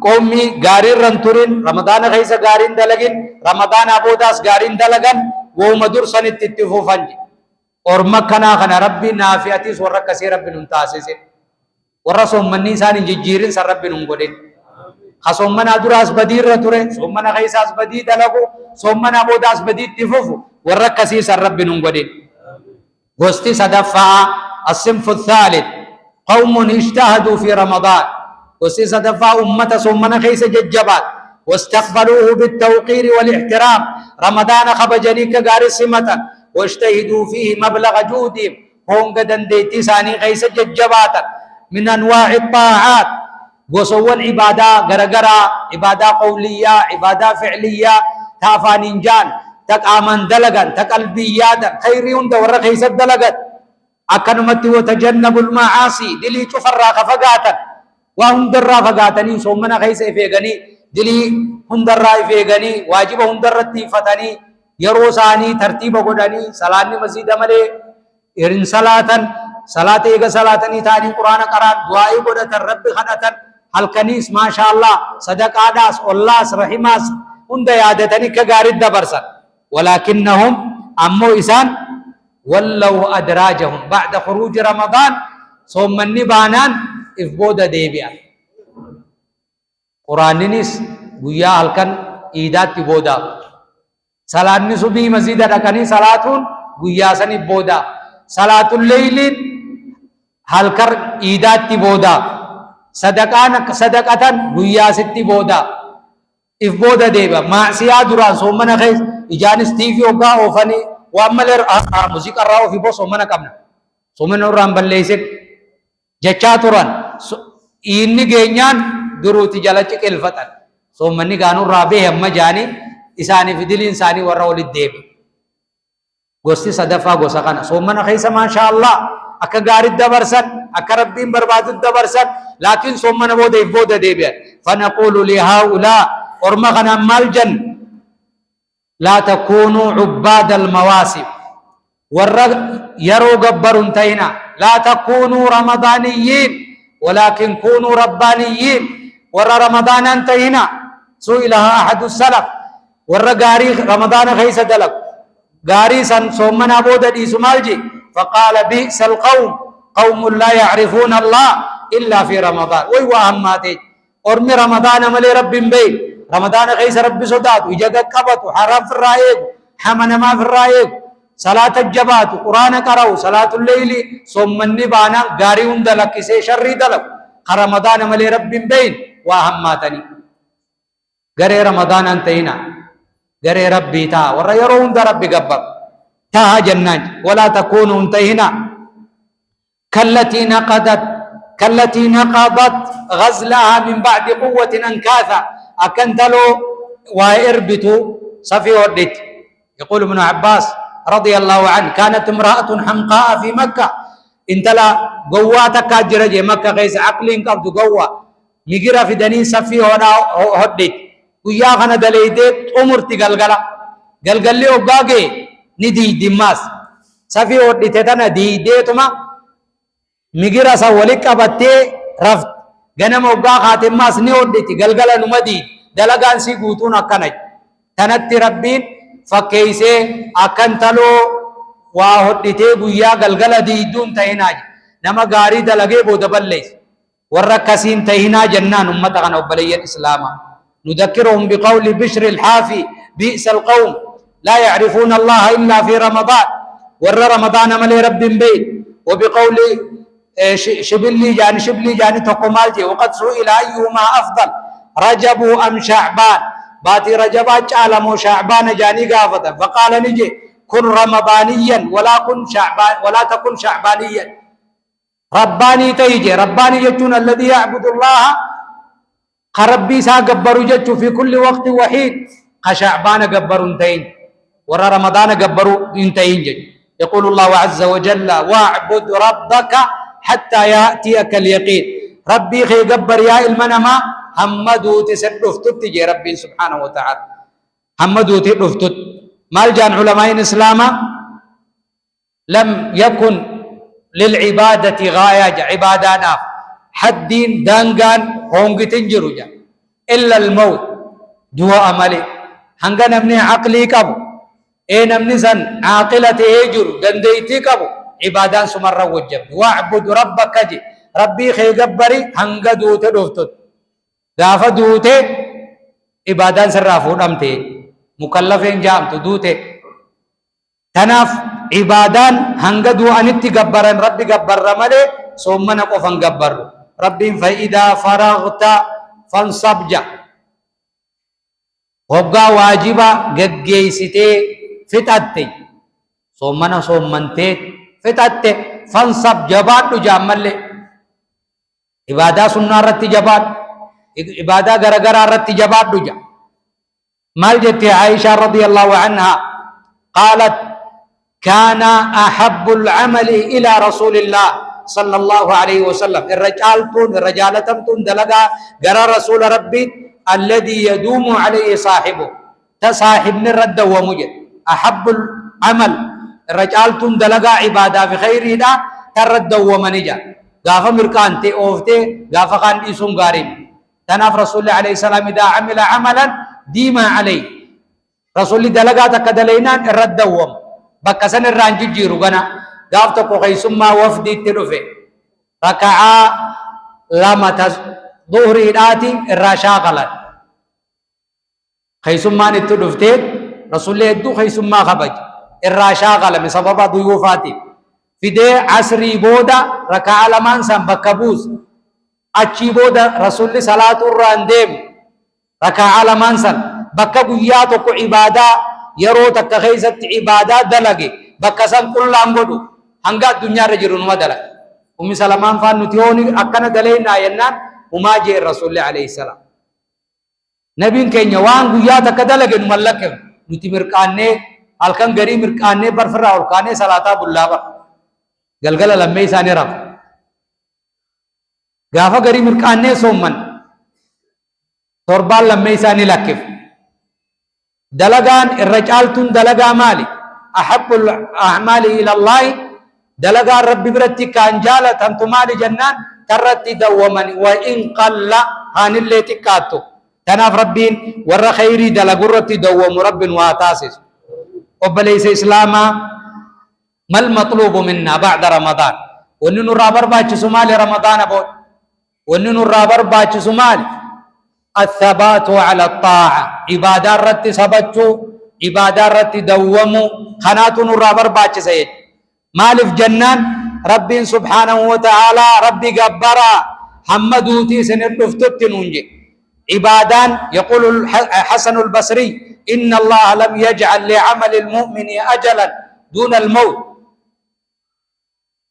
qawmii gaariirran turin ramadaana keessa gaariin dalagin ramadaanaa boodaas gaariin dalagan wooma dursanitti itti fufan orma kana kana rabbi naafiatis warra kasee rabbi nun taasise warra soommanni isaan jijjiirin san rabbi nun godhin khasoommana duraas badiirra ture soommana keessaas badii dalagu soommana boodaas badii itti fufu warra kasii san rabbi nun godhin gosti sadaffaa الصنف الثالث قوم اجتهدوا في رمضان gosti sadaffaa ummata soommana keessa jajjabaat واستقبلوه بالتوقير والاحترام رمضان خبجني كغار سمتا واجتهدوا فيه مبلغ جودهم هم قدن ديتي ساني غيس ججباتا من أنواع الطاعات وصول عبادة غرغرة عبادة قولية عبادة فعلية تافانينجان تك آمن دلغن تك قلبياتا خيريون دور غيس الدلغت أكنمت وتجنب المعاصي دلي تفرى خفقاتا وهم درى فقاتني صومنا غيس إفيغني دلي هم درى إفيغني واجب هم درى تيفتني yeroo isaanii tartiiba godhanii salaanni masjiida malee irin salaatan salaata eega salaatanii taanii quraana qaraan du'aa godhatan rabbi kadhatan halkaniis maashaallah sadaqaadhaas ollaas rahimaas hunda yaadatanii akka gaarii dabarsan walakinnahum ammoo isaan wallaw adraajahum ba'da khuruuji ramadaan soommanni baanaan if booda deebi'an quraaninis guyyaa halkan iidaatti boodaaf salaanni subii masjiida dhaqanii salaatuun guyyaa sanii booda salaatul leeyliin halkan iidaatti booda sadaqatan guyyaa sitti booda if booda deeba maasiyaa duraan soomana keessa ijaanis tiivii hoggaa oofanii waan malee muuziqaa irraa ofii boo soomana qabna صومن الرام بليسك جاتشاتوران إني جينيان دروتي جالتك الفتن صومني كانوا رابيه هم جاني إساني في دل إنساني ورول الديب غوستي صدفا غوسا كان صومنا خيسا ما شاء الله أكا غاري الدبرسن أكا ربين برباد الدبرسن لكن صومنا بودا ديبيا فنقول لهؤلاء ورمغنا مالجن لا تكونوا عباد المواسم يرو قبر انتهينا لا تكونوا رمضانيين ولكن كونوا ربانيين رمضان انتهينا سئلها أحد السلف غاري رمضان خيس دلق غاري سن صومنا بودا دي سمالجي فقال بئس القوم قوم لا يعرفون الله إلا في رمضان ويوهماتي أرمي رمضان ملي رب بين رمضان خيس رب صداد ويجاك قبط وحرام في الرائق حمن ما في الرائق صلاة الجبات قرآن قرأوا صلاة الليل صوم النبانا غاري اندلق كسي شري دلق رمضان ملي رب بين وهماتني غري رمضان انتهينا غري ربي تا ورا يرون دا ربي قبر تا جنان ولا تكونوا انتهينا كالتي نقضت غزلها من بعد قوة أنكاثا أكنتلو وإربتو صفي وردت يقول ابن عباس رضي الله عنه كانت امرأة حمقاء في مكة انتلا قواتك جرجي مكة غيس عقلين قبض قوة مجرى في دنين صفي وردت ويا خنا دليدت عمرتي قلقل لي وقاقي ندي دماس صفي وردت تنا دي ديتما مجرى سولك أبتي رفت غنم وقا خاتم ماس نودتي قلقل نمدي دلقان سي قوتون أكنج تنتي ربين فكيسي أكنتلو واهدتي بويا قلقل دي دون تهناج نما غاري دلقي بودبال ليس وركسين تهنا جنان أمتغن وبلي الإسلام نذكرهم بقول بشر الحافي بئس القوم لا يعرفون الله إلا في رمضان رمضان ملي رب بيت وبقول شبلي جاني تقمالجي وقد سئل أيهما أفضل رجب أم شعبان باتي رجبات عالم شعبان جاني قافة فقال نجي كن رمضانيا ولا تكن شعبانيا رباني تيجي رباني يجون الذي يعبد الله قربي سا قبر جج في كل وقت وحيد قشعبان قبر انتين ورا رمضان قبر انتين جج يقول الله عز وجل واعبد ربك حتى يأتيك اليقين ربي خي قبر يا المنما حمدو تسدفتت تجي ربي سبحانه وتعالى حمدو تدفتت مالجان علماء الإسلام لم يكن للعبادة غاية عبادانا حد دانغان هونغ تنجرو جا إلا الموت دوا أمالي هنگا نمني عقلي كبو نمني سن عاقلة هجر گنديتي كبو عبادان سمر وجب واعبد ربك جي ربي خي قبري هنگا دوته دوفتت غافة دوته عبادان سرافون أمتي مكلفين جامتو دوته تناف عبادان هنگا دو أنتي قبرن ربي قبر رمالي سومنا قفن قبر ربي فإذا فرغت فانصب جا وقا واجبا قجيستي فتاتي سومنا سومنتي فتاتي فانصب جبات جامل عبادة سنة رتي جبات عبادة غرغر رتي جبات جا مال جت عائشة رضي الله عنها قالت كان أحب العمل إلى رسول الله صلى الله عليه وسلم الرجال تمتون دلقا قرى رسول ربي الذي يدوم عليه صاحبه تصاحب نرد ومجد أحب العمل الرجال دلقا عبادة في خير دا ترد ومنجا غافة مركان تي اوفتي غافة خان إيسون غارين تناف رسول الله عليه السلام إذا عمل عملا ديما عليه رسول الله دلقا تكدلينان الرد وم بكسن الرانجي جيرو غنا غافتو قوي ثم وفدي تدفه ركعا لما ظهري داتي الراشاقلا خيسمان تدفتين رسول الله يدو خيسما خبج الراشاقلا بسبب ضيوفاتي في دي عصري بودا ركعا لمان سن بكبوس اچي بودا رسول الله صلاة الرانديم ركعا لمان سن بكبوياتو كو عبادة يرو تك خيست عبادة دلقي بكسن كل لانغدو hanga addunyaa irra jiru numa dalaga ummi salamaan faan nuti hooni akkana daleennaa yennaan umaa jee rasuulli alayhi salaam nabiin keenya waan guyyaa takka dalage nu mallakke nuti mirqaannee halkan garii mirqaannee barfirraa ol kaanee salaataa bullaa bar galgala lammee isaanii rafa gaafa garii mirqaannee soomman torbaan lammee isaanii lakkif dalagaan irra caaltuun dalagaa maali ahabbul a'maali ila allahi dalagaan rabbi biratti kaan jaalatantu maali jennaan tarratti dawwamani wa in qalla haanillee xiqqaattu tanaaf rabbiin warra khayrii dalagurratti dawwamu rabbiin waa taasisu obboleessa islaamaa mal matluubu minna ba'da ramadaan wanni nurraa barbaachisu maali ramadaana booda wanni nurraa barbaachisu maali الثبات على الطاعة عبادة رت سبتشو عبادة رت دومو خنات نرابر باچ سيد مالف جنان رب سبحانه وتعالى ربي جبرا حمدوتي سندفتت نونجي عبادان يقول الحسن البصري إن الله لم يجعل لعمل المؤمن أجلا دون الموت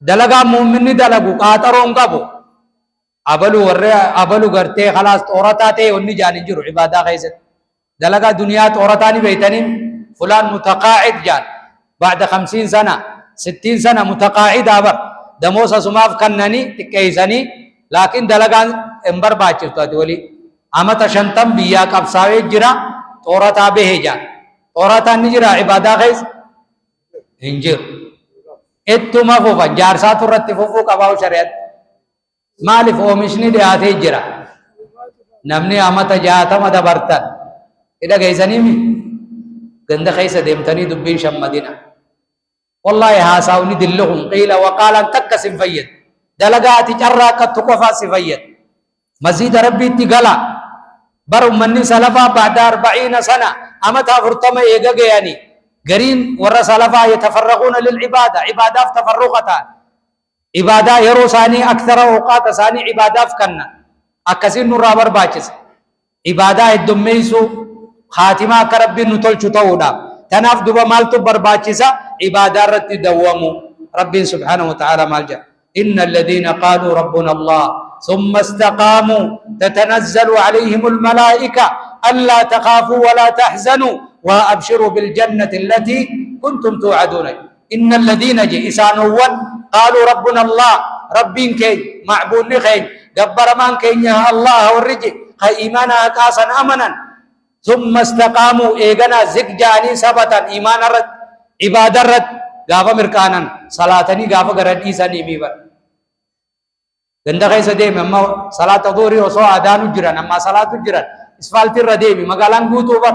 دلقا مؤمن دلقو قاترون قبو abalu gartee khalaas xoorataa ta'e onni jaan jiru ibaadaa keessatti dalagaa duniyaa xoorataa ni beeytaniin fulaan mutaqaa'id jaan ba'da 50 sana 60 sana mutaqaa'idaa bar damoosa sumaaf kannanii xiqqeeysanii laakiin dalagaan hin barbaachiftu ati walii amata 50 biyyaa qabsaawee jira xoorataa bahee jaan xoorataan ni jira ibaadaa keessa hin jiru ittuma fufa jaarsaatu irratti fufuu qabaa'u shari'atti maaliif oomishni dhiyaatee jira namni amata 60 dabartan dhageeysaniimi ganda keessa deemtanii dubbiin shammadina wallahi haasaawni dilluhum qiila waqaalan takka sin fayyad dalagaati carraa kattu qofaa si fayyad masjida rabbiitti gala bar ummanni salafaa ba'da 40 sana amata 40 eega gayanii gariin warra salafaa yatafarraquuna lilcibaada cibaadaaf tafarruqataan عبادة يرو ثاني أكثر أوقات ثاني عبادة فكنا أكثر نورا برباچس عبادة الدميسو خاتمة كرب نطل چطودا تناف دوبا مالتو برباچسا عبادة رت دوامو رب سبحانه وتعالى مالجا إن الذين قالوا ربنا الله ثم استقاموا تتنزل عليهم الملائكة ألا تخافوا ولا تحزنوا وأبشروا بالجنة التي كنتم توعدون إن الذين جئسانوا قالوا ربنا الله ربين كي معبود خين جبر من كين يا الله والرجي خي إيمانا كاسا أمنا ثم استقاموا إيغنا زكجاني سبتا إيمان رد عبادة رد غافا مركانا صلاتني غافا غرد إيساني ميبر ganda keessa deeme amma salaata dhuhrii osoo adaanu jiran amma salaatu jiran isfaaltii irra deemi magaalaan guutuu bar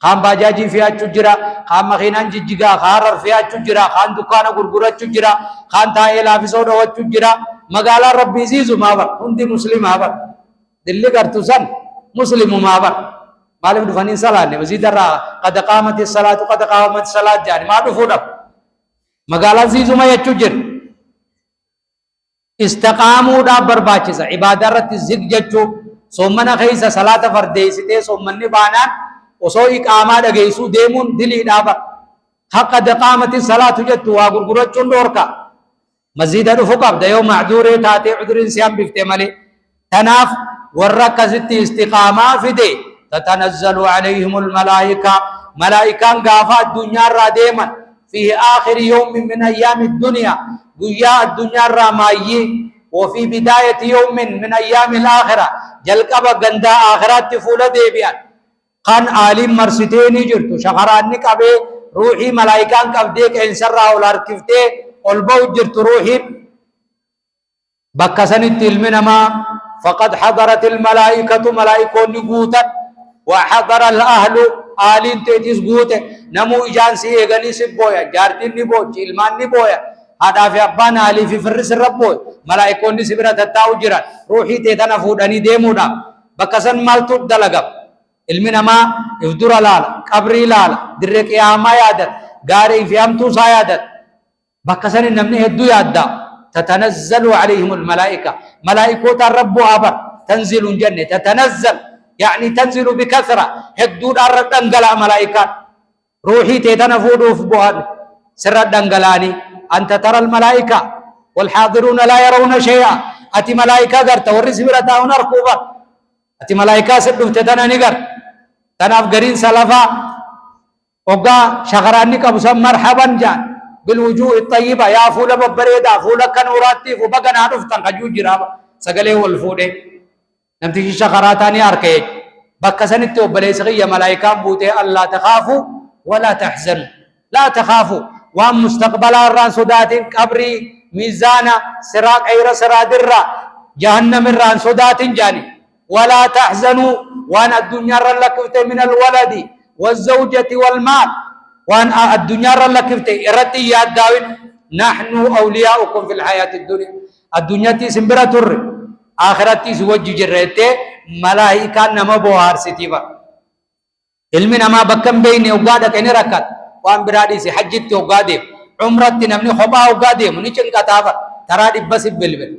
kaan baajaajii fe'achuu jira kaan makiinaan jijjigaa kaan harar fe'achuu jira kaan dukkaana gurgurachuu jira kaan taa'ee laafisoo dhawachuu jira magaalaan rabbii siisu maa bar hundi muslimaa bar dilli gartu san muslimumaa bar maaliif dhufanii salaanne masjidarraa qad qaamati salaatu qad qaamati salaat jaani maa dhufuudhaaf magaalaan siisuma jechuu jira استقاموا دا برباچسا عبادة رت زگ جچو سومنا خيسا صلاة فرديسته سومني بانان وسو اقامة دغيسو ديمون دلي دابا حق دقامت الصلاة جتو غرغرچون دوركا مسجد دفقب ديو معذور تاتي عذر سيام بفتملي تناف وركزت استقامة فدي تتنزل عليهم الملائكة ملائكة غافا الدنيا را ديما في آخر يوم من أيام الدنيا ويا الدنيا الرامائي وفي بداية يوم من أيام الآخرة جلقب غندا آخرات تفول ديبيان خان عالم مرستيني جرتو شخراني قبي روحي ملائكان قبديك انسر راولار كفته قلبو جرتو روحي بكسن التلمنما فقد حضرت الملائكة ملائكون نقوتا وحضر الأهل آلين تيتيس قوتا نمو إجانسي إغني سبويا جارتين نبو جلمان نبويا هذا في أبان علي في فرس الربوي ملائكون دي سبرا تتاو جران روحي تيتنا فوداني ديمودا بكسن مالتو دلقب علمنا ما افدر لال قبري لال درك ياما يادت غاري في امتو سايادت بكسن نمني هدو يادا تتنزل عليهم الملائكة ملائكة الرب أبر تنزل جنة تتنزل يعني تنزل بكثرة هدو الرب دنقلا ملائكة روحي تيتنا فودو في بوهد سر دنقلاني أنت ترى الملائكة والحاضرون لا يرون شيئا أتي ملائكة قرت ورسي برتاون أركوبا أتي ملائكة سدف تتنا نقر تناف قرين سلفا وقا شغراني كبسا مرحبا جان بالوجوه الطيبة يا فول ببريدا فول كنوراتي فبقنا عرفتن قجوج جرابا سقلي والفودي نمتشي شغراتاني أركي بكسن التوب بليسغي ملائكة بوتي ألا تخافوا ولا تحزنوا لا تخافوا وان مستقبل الران صدات قبري ميزانا سراق عير سرادرة جهنم الران صدات جاني ولا تحزنوا وان الدنيا رلكفت من الولد والزوجة والمال وان الدنيا رلكفت إرتي يا الداوين نحن أولياؤكم في الحياة الدنيا الدنيا تسمبرا تر آخرتي سوجي جريته ملائكة نما بوهار ستيبا علمي نما بكم بيني وقادة كني ركات وان برادي سي حجتي وقادي عمرتي نمني خبا وقادي مني چن كتابة ترادي بس بلبل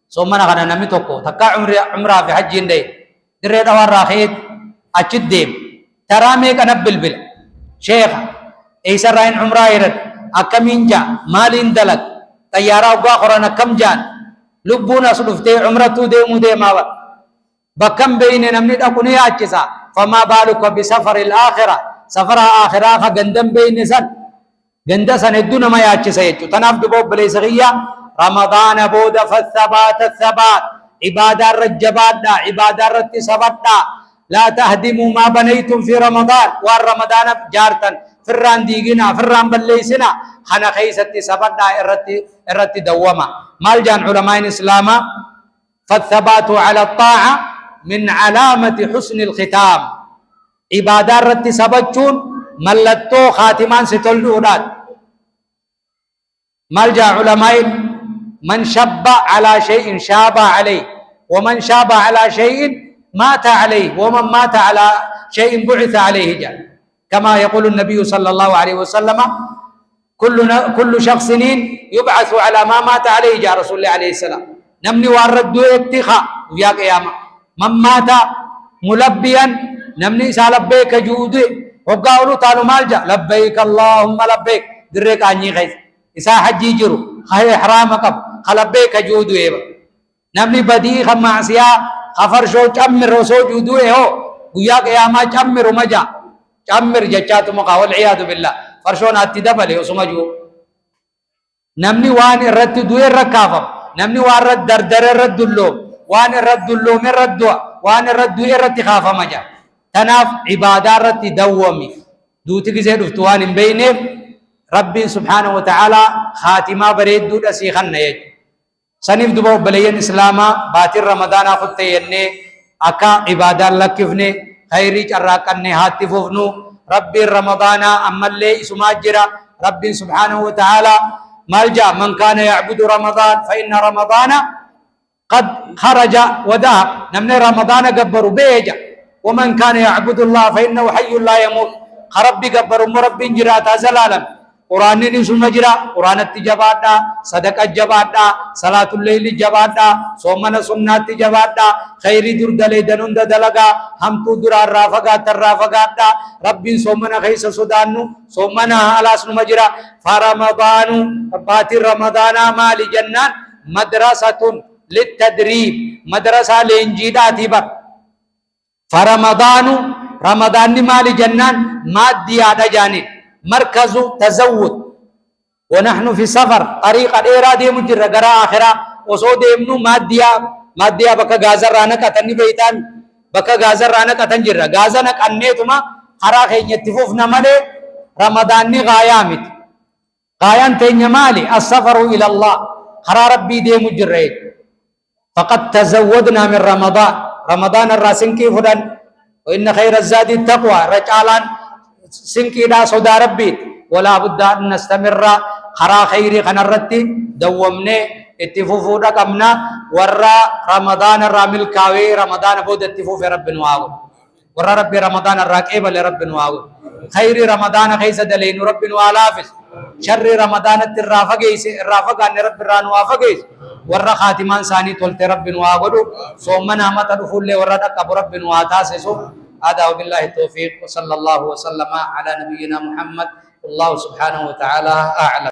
سوما نغانا نمي توقو تكا عمرة في حجين دي دري دوار راخيت اچد ديم ترامي كنب بلبل شيخ ايسا راين عمرة يرد اكمين جا مالين دلق تيارا وقا قرانا كم جان لبونا صلفتي عمرتو ديمو ديماوا بكم بيني نمني تكوني اچسا فما بالك بسفر الآخرة سفر آخرة غندم بين سن غندا سن الدون ما ياچسا يچو تناف دبوب بليسغيا رمضان بود فالثبات الثبات عبادة الرجبات دا عبادة الرتسبات دا لا تهدموا ما بنيتم في رمضان والرمضان جارتن فران ديغنا فران بليسنا خنا خيستي سبات دا ارتي دوما مال جان علماء الإسلام فالثبات على الطاعة من علامة حسن الختام عبادة رتي سبجون ملتو خاتمان ستلودات ملجأ علماء من شب على شيء شاب عليه ومن شاب على شيء مات عليه ومن مات على شيء بعث عليه جل كما يقول النبي صلى الله عليه وسلم كل شخص يبعث على ما مات عليه جاء رسول الله عليه السلام نمني وارد اتخاء ويا قيامة من مات ملبيا نمني سالبيك جودي وقالوا تعالوا مالجا لبيك اللهم لبيك دريك عني غيث إسا حجي جرو خي إحرامك خلبيك جودي نمني بدي خمعسيا خفر شو چمر وسو جودي هو ويا قيامة چمر ومجا چمر جچات مقا والعياذ بالله فرشون اتدبل وسمجو نمني وان الرد دوير ركافم نمني وان رد دردر رد اللوم وان الرد اللوم الرد وان الرد الرد خاف مجا تناف عبادة رد دومي دوتي كزيد افتوان بينه ربي سبحانه وتعالى خاتمة بريد دود أسيخن نيج سنف دبو بلين إسلاما باتر رمضان خطيني أكا عبادة لكفني خيري چراكني هاتفوفنو ربي رمضان أما اللي اسماجرا ربي سبحانه وتعالى ملجأ من كان يعبد رمضان فإن رمضان قد خرج وذهب نمني رمضان قبروا بيجا ومن كان يعبد الله فإنه حي لا يموت خربي قبروا مربي جرات زلالا قرآن نسون جرا قرآن التجابات صدق الجبات صلاة الليل الجبات صومنا سنة الجبات خير در دلي دنون دلغا هم تو در الرافقات ربي صومنا خيس سودانو صومنا على سن مجرا فرمضان باتر رمضان مال جنان مدرسة للتدريب مدرسة لإنجيدات بك فرمضان رمضان مال جنان مادي هذا جانب مركز تزود ونحن في سفر طريق الإرادة مجرى قراء آخرة وصود يمنو ماديا بكا غازر رانا كتني بيتان بكا غازر رانا كتن جرى غازنا كنيتما خراخ يتفوف نمالي رمضان غايامت غايان تنمالي السفر إلى الله خرا ربي دي مجرى فقد تزودنا من رمضان الراسن كيف وإن خير الزاد التقوى رجالان سنكي دا صدا ربي ولا بد أن نستمر خرا خيري خنرتي دومني اتفوفو رقمنا ورا رمضان الرامل كاوي رمضان بود اتفوف رب نواو ورا ربي رمضان الراكيب لرب نواو خيري رمضان خيس دلين رب نوالافس شر رمضان الرافقان رب رانوافقيس ورا خاتمان ثاني تولت رب نواغدو صومنا متى دخول ورا دق رب نواتاسسو هذا وبالله التوفيق وصلى الله وسلم على نبينا محمد والله سبحانه وتعالى أعلم.